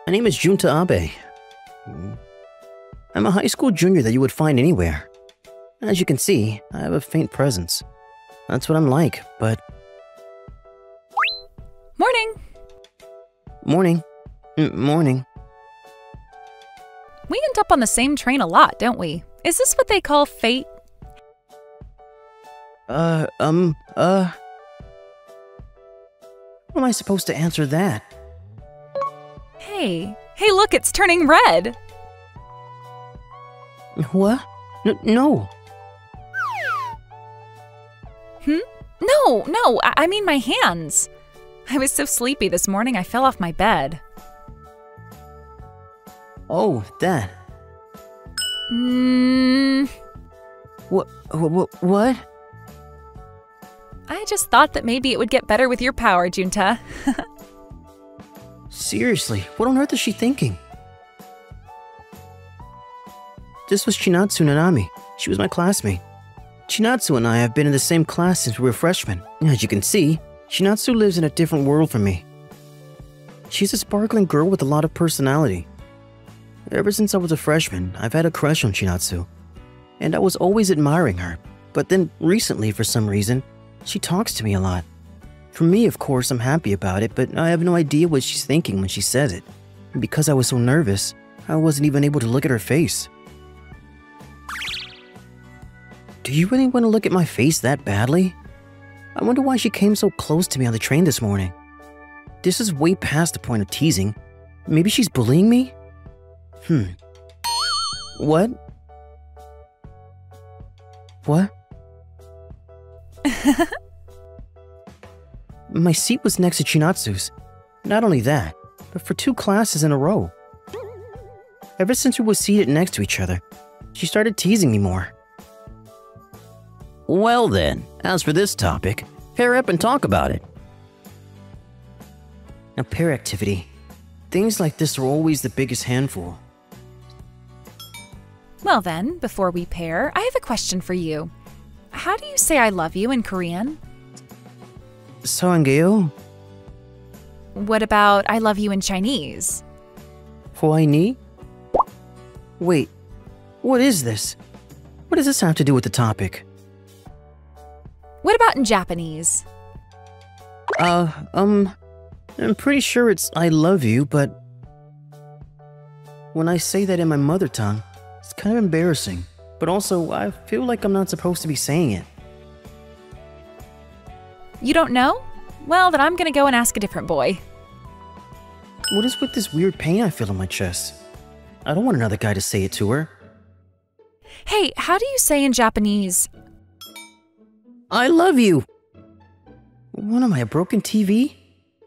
My name is Junta Abe. I'm a high school junior that you would find anywhere. As you can see, I have a faint presence. That's what I'm like, but... Morning! Morning. Morning. We end up on the same train a lot, don't we? Is this what they call fate? How am I supposed to answer that? Hey, look, it's turning red! What? No. No, I mean my hands. I was so sleepy this morning I fell off my bed. Oh, that. What? I just thought that maybe it would get better with your power, Junta. Seriously, what on earth is she thinking? This was Chinatsu Nanami. She was my classmate. Chinatsu and I have been in the same class since we were freshmen. As you can see, Chinatsu lives in a different world from me. She's a sparkling girl with a lot of personality. Ever since I was a freshman, I've had a crush on Chinatsu. And I was always admiring her. But then recently, for some reason, she talks to me a lot. For me, of course, I'm happy about it, but I have no idea what she's thinking when she says it. And because I was so nervous, I wasn't even able to look at her face. Do you really want to look at my face that badly? I wonder why she came so close to me on the train this morning. This is way past the point of teasing. Maybe she's bullying me? What? What? My seat was next to Chinatsu's. Not only that, but for 2 classes in a row. Ever since we were seated next to each other, she started teasing me more. Well then, as for this topic, pair up and talk about it. Now, pair activity. Things like this are always the biggest handful. Well then, before we pair, I have a question for you. How do you say I love you in Korean? 사랑해요. What about I love you in Chinese? 호아이니? Wait, what is this? What does this have to do with the topic? What about in Japanese? I'm pretty sure it's I love you, but when I say that in my mother tongue, it's kind of embarrassing. But also, I feel like I'm not supposed to be saying it. You don't know? Well, then I'm gonna go and ask a different boy. What is with this weird pain I feel in my chest? I don't want another guy to say it to her. Hey, how do you say in Japanese? I love you! What am I, a broken TV?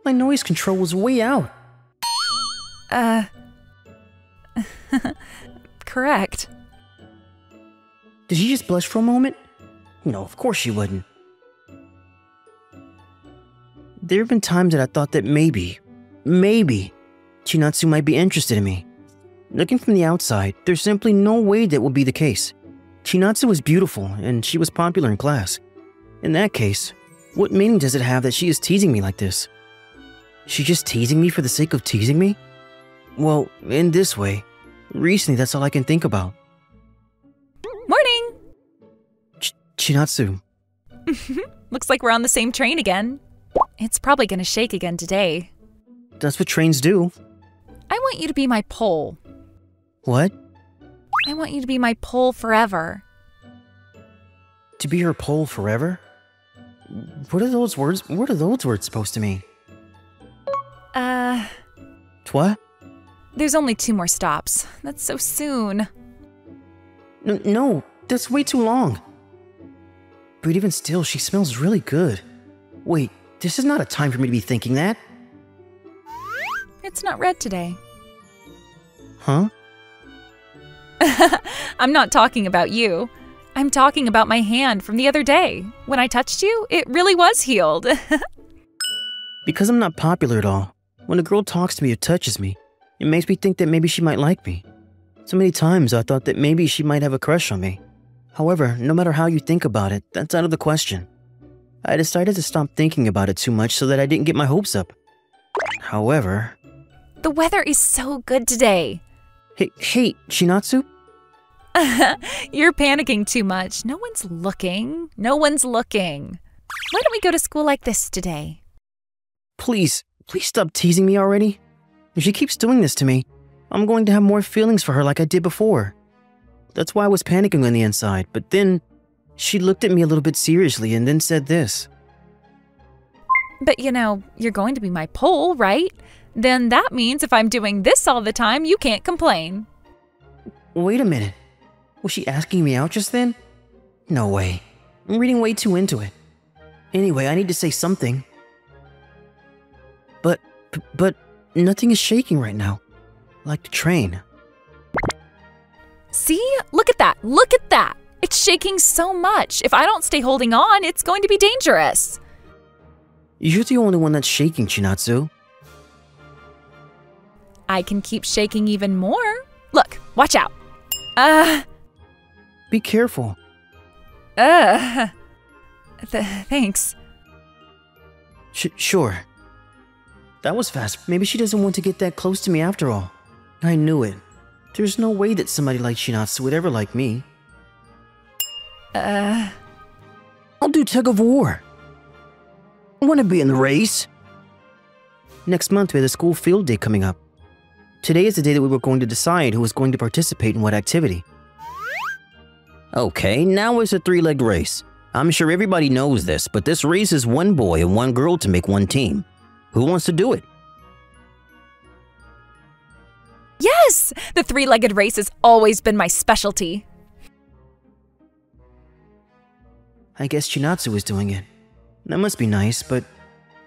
My noise control was way out. Correct. Did she just blush for a moment? No, of course she wouldn't. There have been times that I thought that maybe, Chinatsu might be interested in me. Looking from the outside, there's simply no way that would be the case. Chinatsu was beautiful, and she was popular in class. In that case, what meaning does it have that she is teasing me like this? She's just teasing me for the sake of teasing me? Well, in this way, recently that's all I can think about. Morning! Chinatsu. Looks like we're on the same train again. It's probably gonna shake again today. That's what trains do. I want you to be my pole. What? I want you to be my pole forever. To be her pole forever? What are those words supposed to mean? What? There's only 2 more stops. That's so soon. No, that's way too long. But even still, she smells really good. Wait, this is not a time for me to be thinking that. It's not red today. Huh? I'm not talking about you. I'm talking about my hand from the other day. When I touched you, it really was healed. Because I'm not popular at all, when a girl talks to me or touches me, it makes me think that maybe she might like me. So many times I thought that maybe she might have a crush on me. However, no matter how you think about it, that's out of the question. I decided to stop thinking about it too much so that I didn't get my hopes up. However... The weather is so good today. Hey, Chinatsu? You're panicking too much. No one's looking. No one's looking. Why don't we go to school like this today? Please stop teasing me already. If she keeps doing this to me, I'm going to have more feelings for her like I did before. That's why I was panicking on the inside, but then she looked at me a little bit seriously and then said this. But you know, you're going to be my pole, right? Then that means if I'm doing this all the time, you can't complain. Wait a minute. Was she asking me out just then? No way. I'm reading way too into it. Anyway, I need to say something. But nothing is shaking right now. Like the train. See? Look at that. Look at that. It's shaking so much. If I don't stay holding on, it's going to be dangerous. You're the only one that's shaking, Chinatsu. I can keep shaking even more. Look, watch out. Be careful. Thanks. Sure. That was fast. Maybe she doesn't want to get that close to me after all. I knew it. There's no way that somebody like Chinatsu would ever like me. I'll do tug of war. I want to be in the race. Next month we have the school field day coming up. Today is the day that we were going to decide who was going to participate in what activity. Okay, now it's a three-legged race. I'm sure everybody knows this, but this race is one boy and one girl to make one team. Who wants to do it? Yes! The three-legged race has always been my specialty. I guess Chinatsu is doing it. That must be nice, but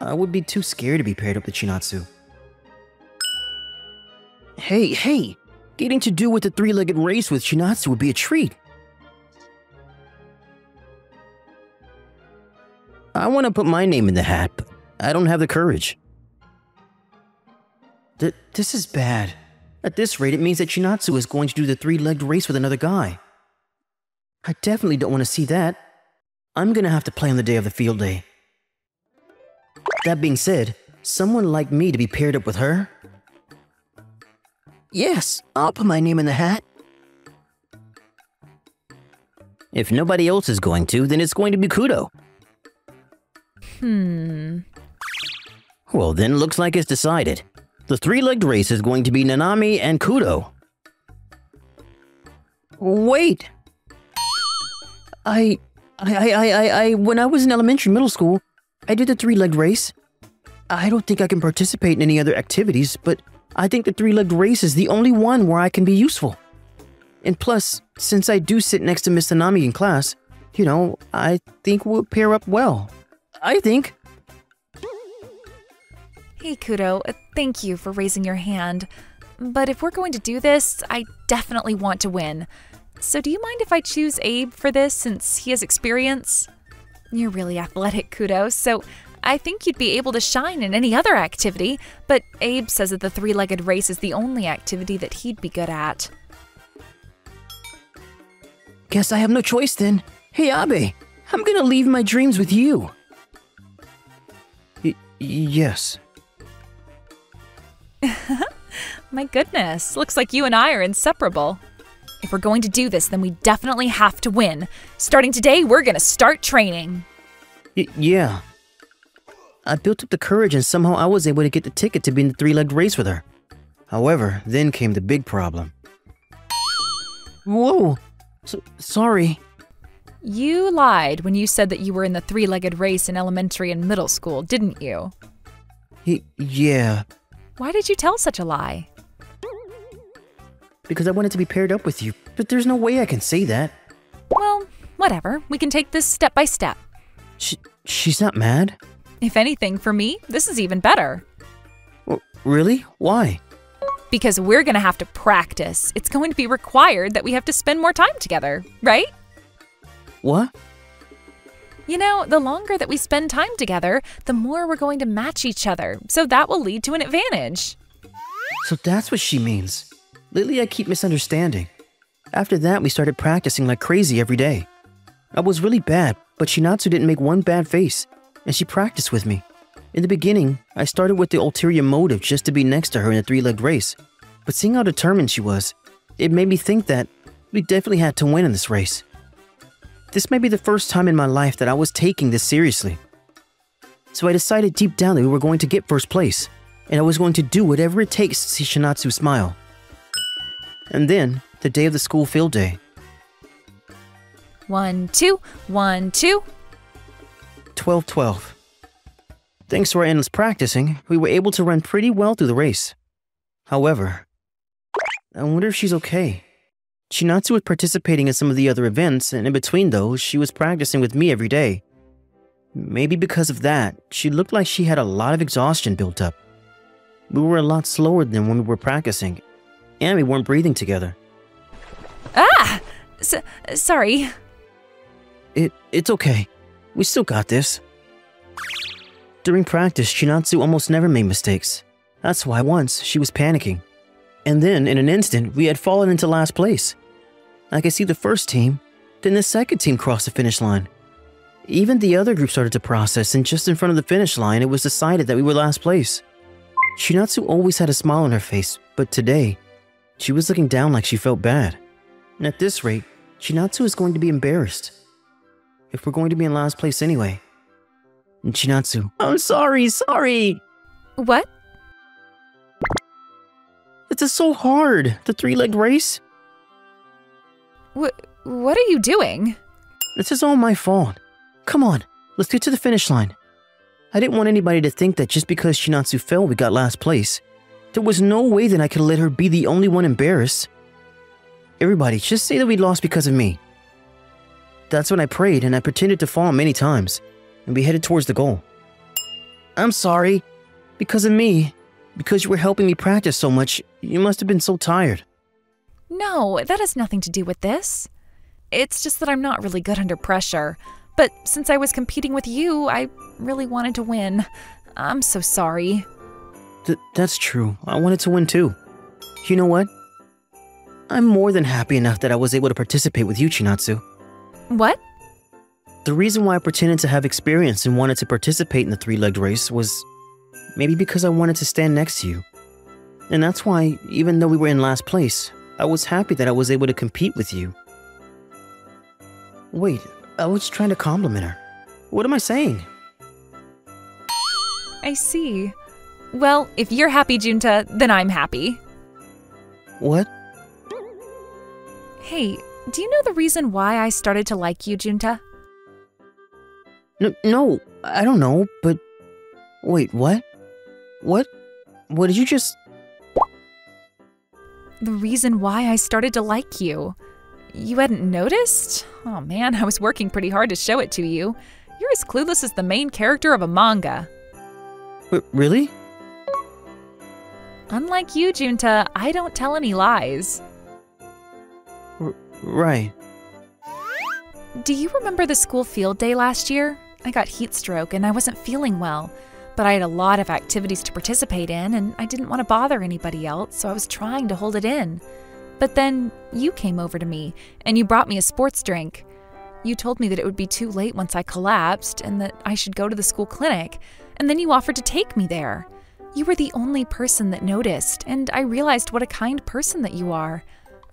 I would be too scared to be paired up with Chinatsu. Hey! Getting to do with the three-legged race with Chinatsu would be a treat. I want to put my name in the hat, but I don't have the courage. This is bad. At this rate, it means that Chinatsu is going to do the three-legged race with another guy. I definitely don't want to see that. I'm gonna have to play on the day of the field day. That being said, someone like me to be paired up with her? Yes, I'll put my name in the hat. If nobody else is going to, then it's going to be Kudo. Well, then looks like it's decided. The three-legged race is going to be Nanami and Kudo. Wait! When I was in middle school, I did the three-legged race. I don't think I can participate in any other activities, but I think the three-legged race is the only one where I can be useful. And plus, since I do sit next to Miss Nanami in class, you know, I think we'll pair up well. I think. Hey, Kudo, thank you for raising your hand. But if we're going to do this, I definitely want to win. So do you mind if I choose Abe for this since he has experience? You're really athletic, Kudo, so I think you'd be able to shine in any other activity, but Abe says that the three-legged race is the only activity that he'd be good at. Guess I have no choice then. Hey, Abe, I'm gonna leave my dreams with you. Yes. My goodness, looks like you and I are inseparable. If we're going to do this, then we definitely have to win. Starting today, we're gonna start training. Yeah. I built up the courage and somehow I was able to get the ticket to be in the three-legged race with her. However, then came the big problem. Whoa! Sorry. You lied when you said that you were in the three-legged race in elementary and middle school, didn't you? Yeah. Why did you tell such a lie? Because I wanted to be paired up with you, but there's no way I can say that. Well, whatever. We can take this step by step. She's not mad? If anything, for me, this is even better. Really? Why? Because we're gonna have to practice. It's going to be required that we have to spend more time together, right? What? You know, the longer that we spend time together, the more we're going to match each other, so that will lead to an advantage. So that's what she means. Lately I keep misunderstanding. After that, we started practicing like crazy every day. I was really bad, but Chinatsu didn't make one bad face, and she practiced with me. In the beginning, I started with the ulterior motive just to be next to her in a three-legged race. But seeing how determined she was, it made me think that we definitely had to win in this race. This may be the first time in my life that I was taking this seriously. So I decided deep down that we were going to get first place, and I was going to do whatever it takes to see Shinatsu smile. And then, the day of the school field day. 1, 2, 1, 2. 12-12. Thanks to our endless practicing, we were able to run pretty well through the race. However, I wonder if she's okay. Chinatsu was participating in some of the other events, and in between those, she was practicing with me every day. Maybe because of that, she looked like she had a lot of exhaustion built up. We were a lot slower than when we were practicing, and we weren't breathing together. Ah! Sorry. It's okay. We still got this. During practice, Chinatsu almost never made mistakes. That's why once she was panicking. And then, in an instant, we had fallen into last place. I could see the first team, then the second team crossed the finish line. Even the other group started to process, and just in front of the finish line, it was decided that we were last place. Chinatsu always had a smile on her face, but today, she was looking down like she felt bad. And at this rate, Chinatsu is going to be embarrassed. If we're going to be in last place anyway. And Chinatsu, I'm sorry! What? This is so hard, the three-legged race. What are you doing? This is all my fault. Come on, let's get to the finish line. I didn't want anybody to think that just because Chinatsu fell, we got last place. There was no way that I could let her be the only one embarrassed. Everybody, just say that we lost because of me. That's when I prayed, and I pretended to fall many times, and we headed towards the goal. I'm sorry. Because of me. Because you were helping me practice so much, you must have been so tired. No, that has nothing to do with this. It's just that I'm not really good under pressure. But since I was competing with you, I really wanted to win. I'm so sorry. That's true. I wanted to win too. You know what? I'm more than happy enough that I was able to participate with you, Chinatsu. What? The reason why I pretended to have experience and wanted to participate in the three-legged race was maybe because I wanted to stand next to you. And that's why, even though we were in last place, I was happy that I was able to compete with you. Wait, I was trying to compliment her. What am I saying? I see. Well, if you're happy, Junta, then I'm happy. What? Hey, do you know the reason why I started to like you, Junta? No, I don't know, but... Wait, what? What did you just... The reason why I started to like you. You hadn't noticed? Oh man, I was working pretty hard to show it to you. You're as clueless as the main character of a manga. Really? Unlike you, Junta, I don't tell any lies. Right. Do you remember the school field day last year? I got heat stroke and I wasn't feeling well, but I had a lot of activities to participate in and I didn't want to bother anybody else, so I was trying to hold it in. But then you came over to me and you brought me a sports drink. You told me that it would be too late once I collapsed and that I should go to the school clinic, and then you offered to take me there. You were the only person that noticed, and I realized what a kind person that you are.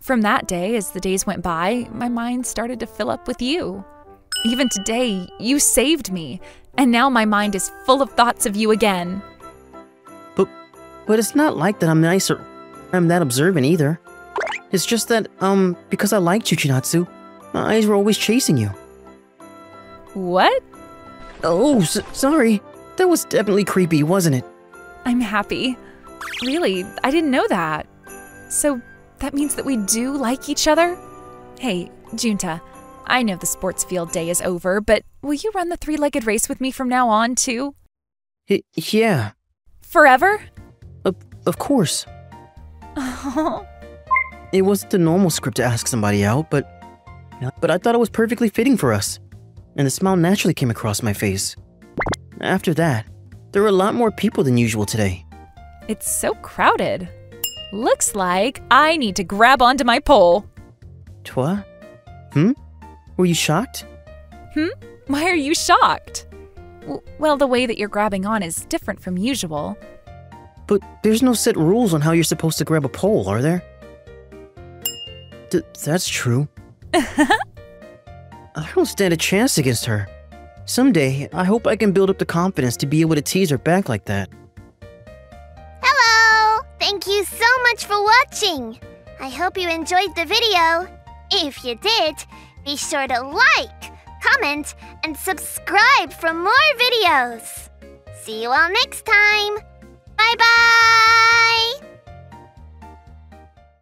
From that day, as the days went by, my mind started to fill up with you. Even today, you saved me, and now my mind is full of thoughts of you again. But it's not like that I'm nice or I'm that observant either. It's just that, because I liked you, Chinatsu, my eyes were always chasing you. What? Oh, sorry. That was definitely creepy, wasn't it? I'm happy. Really, I didn't know that. So that means that we do like each other? Hey, Junta, I know the sports field day is over, but will you run the three-legged race with me from now on, too? Yeah. Forever? Of course. It wasn't the normal script to ask somebody out, but I thought it was perfectly fitting for us. And the smile naturally came across my face. After that, there were a lot more people than usual today. It's so crowded. Looks like I need to grab onto my pole. What? Were you shocked? Why are you shocked? Well, the way that you're grabbing on is different from usual. But there's no set rules on how you're supposed to grab a pole, are there? That's true. I don't stand a chance against her. Someday, I hope I can build up the confidence to be able to tease her back like that. Hello! Thank you so much for watching. I hope you enjoyed the video. If you did, be sure to like, comment, and subscribe for more videos. See you all next time. Bye-bye!